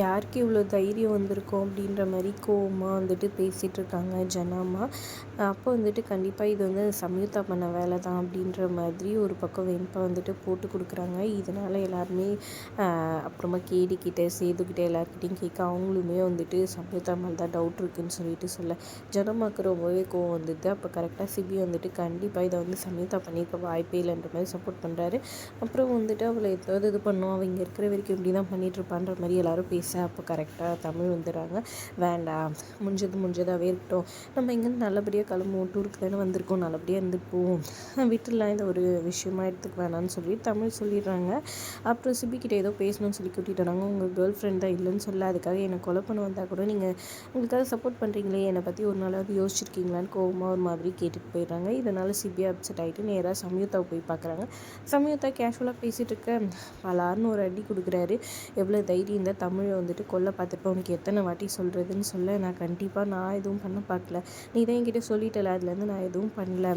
யாருக்கு இவ்வளோ தைரியம் வந்திருக்கும் அப்படின்ற மாதிரி கோவமாக வந்துட்டு பேசிகிட்டு இருக்காங்க ஜனாமா. அப்போ வந்துட்டு கண்டிப்பாக இது வந்து சம்யுக்தா பண்ண வேலை தான் அப்படின்ற மாதிரி ஒரு பக்கம் வெண்பா வந்துட்டு போட்டு கொடுக்குறாங்க. இதனால் எல்லாருமே அப்புறமா கேடிக்கிட்ட சேதுக்கிட்ட எல்லாருக்கிட்டையும் கேட்க அவங்களுமே வந்துட்டு சம்யுக்தா மேலே தான் டவுட் இருக்குதுன்னு சொல்லிட்டு சொல்ல ஜனமாக்கு ரொம்பவே கோவம் வந்துடுது. அப்போ கரெக்டாக சிபி வந்துட்டு கண்டிப்பாக இதை வந்து சம்யுக்தா பண்ணியிருக்க வாய்ப்பே இல்லைன்ற மாதிரி சப்போர்ட் பண்ணுறாரு. அப்புறம் வந்துட்டு அவளை ஏதாவது இது பண்ணும், அவங்க இருக்கிற வரைக்கும் இப்படி தான் பண்ணிகிட்ருப்பான்ற மாதிரி எல்லோரும் பேச அப்போ கரெக்டாக தமிழ் வந்துடுறாங்க. வேண்டாம், முடிஞ்சதாகவே இருக்கட்டும், நம்ம இங்கேருந்து நல்லபடியாக கிளம்புவோம், டூருக்கு தானே வந்திருக்கோம், நல்லபடியாக இருந்துட்டு போவோம், வீட்டிலலாம் இந்த ஒரு விஷயமா எடுத்துக்க வேணான்னு சொல்லி தமிழ் சொல்லிடுறாங்க. அப்புறம் சிபிக்கிட்ட ஏதோ பேசணும்னு சொல்லி கூட்டிகிட்டு வராங்க. உங்கள் கேர்ள் ஃப்ரெண்ட் தான் இல்லைன்னு சொல்ல அதுக்காக என்னை கொலை பண்ண வந்தால் கூட நீங்கள் உங்களுக்காக சப்போர்ட் பண்ணுறீங்களே, என்னை பற்றி ஒரு நாளாவது யோசிச்சிருக்கீங்களான்னு கோவமாக ஒரு மாதிரி கேட்டுட்டு போயிடுறாங்க. இதனால் சிபி அப்செட் ஆகிட்டு நேராக சம்யுக்தாவை போய் பார்க்குறாங்க. சம்யுக்தா கேஷுவலாக பேசிகிட்டு இருக்க பலார்னு ஒரு அடி கொடுக்குறாரு. எவ்வளோ தைரியம் இந்த தமிழை வந்துட்டு கொல்ல பார்த்துட்டு உனக்கு எத்தனை வாட்டி சொல்கிறதுன்னு சொல்ல, நான் எதுவும் பண்ண பார்க்கல, நீ தான் என்கிட்ட சொல்லிட்டல, அதுலேருந்து நான் எதுவும் பண்ணல,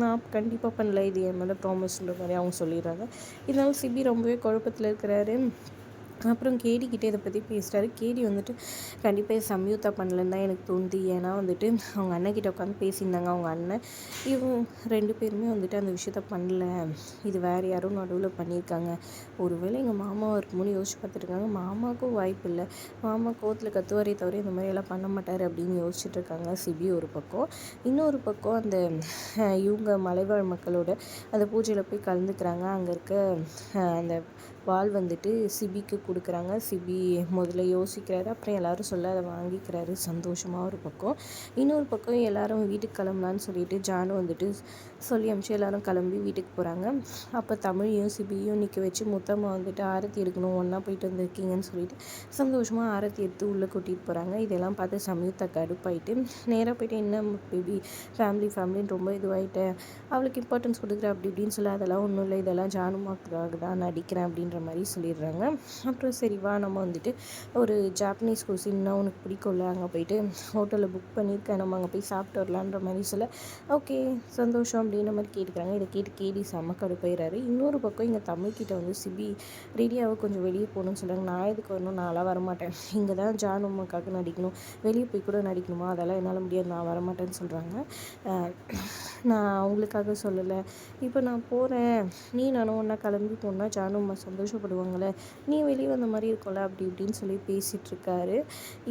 நான் கண்டிப்பாக பண்ணல, இது என் மேலே ப்ராமிஸ்ன்ற மாதிரி அவங்க சொல்லிடுறாங்க. இதனால் சிபி ரொம்பவே குழப்பத்தில் இருக்கிறாரு. அப்புறம் கேடிக்கிட்டே இதை பற்றி பேசுகிறாரு. கேடி வந்துட்டு கண்டிப்பாக சம்யுக்தா பண்ணலன்னு தான் எனக்கு தோணுது. ஏன்னா வந்துட்டு அவங்க அண்ணன்கிட்ட உட்காந்து பேசியிருந்தாங்க. அவங்க அண்ணன் இவங்க 2 பேருமே வந்துட்டு அந்த விஷயத்த பண்ணல, இது வேறு யாரும் நடுவில் பண்ணியிருக்காங்க, ஒருவேளை எங்கள் மாமாவாக இருக்கும்போது யோசிச்சு பார்த்துருக்காங்க, மாமாவுக்கும் வாய்ப்பு இல்லை, மாமா கோவத்தில் கத்துவாரே தவிர இந்த மாதிரியெல்லாம் பண்ண மாட்டார் அப்படின்னு யோசிச்சுட்டு இருக்காங்க சிபி ஒரு பக்கம். இன்னொரு பக்கம் அந்த இவங்க மலைவாழ் மக்களோட அந்த பூஜையில் போய் கலந்துக்கிறாங்க. அங்கே இருக்க அந்த வாள் வந்துட்டு சிபிக்கு கொடுக்குறாங்க. சிபி முதல்ல யோசிக்கிறாரு, அப்புறம் எல்லோரும் சொல்ல அதை வாங்கிக்கிறாரு சந்தோஷமாக ஒரு பக்கம். இன்னொரு பக்கம் எல்லோரும் வீட்டுக்கு கிளம்பலான்னு சொல்லிட்டு ஜானு வந்துட்டு சொல்லி அனுப்பிச்சு எல்லோரும் கிளம்பி வீட்டுக்கு போகிறாங்க. அப்போ தமிழையும் சிபியும் நிற்க வச்சு மொத்தமாக வந்துட்டு ஆரத்தி எடுக்கணும், ஒன்றா போயிட்டு வந்திருக்கீங்கன்னு சொல்லிட்டு சந்தோஷமாக ஆரத்தி எடுத்து உள்ளே கூட்டிகிட்டு போகிறாங்க. இதெல்லாம் பார்த்து சம்யுக்தா கடுப்பாயிட்டு நேராக போயிட்டு என்ன பேபி ஃபேமிலின்னு ரொம்ப இதுவாகிட்டேன், அவளுக்கு இம்பார்ட்டன்ஸ் கொடுக்குற அப்படி இப்படின்னு சொல்ல, அதெல்லாம் ஒன்றும் இல்லை, இதெல்லாம் ஜானுமாக்காக தான் நடிக்கிறேன் அப்படின்ற மாதிரி சொல்லிடுறாங்க. அப்புறம் சரி வா நம்ம வந்துட்டு ஒரு ஜாப்பனீஸ் குசின்னா உனக்கு பிடிக்கும்ல, அங்கே போயிட்டு ஹோட்டலில் புக் பண்ணியிருக்கேன், நம்ம அங்கே போய் சாப்பிட்டு வரலான்ற மாதிரி சொல்ல ஓகே சந்தோஷம் அப்படின்ற மாதிரி கேட்டுக்கிறாங்க. இதை கேட்டு கேடி செம்ம கடுப்பாயிறாரு. இன்னொரு பக்கம் இங்கே தமிழ்கிட்ட வந்து சிபி ரெடியாக கொஞ்சம் வெளியே போகணும்னு சொல்கிறாங்க. நான் எதுக்கு வரணும், நான்லாம் வரமாட்டேன், இங்கே தான் ஜானுமாக்காக நடிக்கணும், வெளியே போய் கூட நடிக்கணுமா, அதெல்லாம் என்னால் முடியாது, நான் வரமாட்டேன்னு சொல்கிறாங்க. நான் அவங்களுக்காக சொல்லலை, இப்போ நான் போகிறேன், நீ நானும் ஒன்றா கிளம்பி போனால் ஜானும்மா சந்தோஷப்படுவாங்கள்ல, நீ வெளியே வந்த மாதிரி இருக்கும்ல அப்படி இப்படின்னு சொல்லி பேசிகிட்ருக்காரு.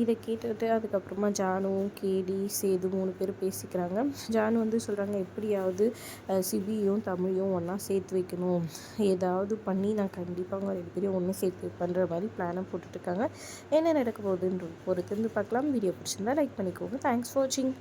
இதை கேட்டுட்டு அதுக்கப்புறமா ஜானு கேடி சேது 3 பேர் பேசிக்கிறாங்க. ஜானு வந்து சொல்கிறாங்க, எப்படியாவது சிபியும் தமிழையும் ஒன்றா சேர்த்து வைக்கணும், ஏதாவது பண்ணி நான் கண்டிப்பாக அவங்க 2 பேரையும் ஒன்று சேர்த்து வைப்பேன்ற மாதிரி பிளானை போட்டுட்ருக்காங்க. என்ன நடக்க போகுதுன்ற பொறுத்து பார்க்கலாம். வீடியோ பிடிச்சிருந்தா லைக் பண்ணிக்கோங்க. தேங்க்ஸ் ஃபார் வாட்சிங்.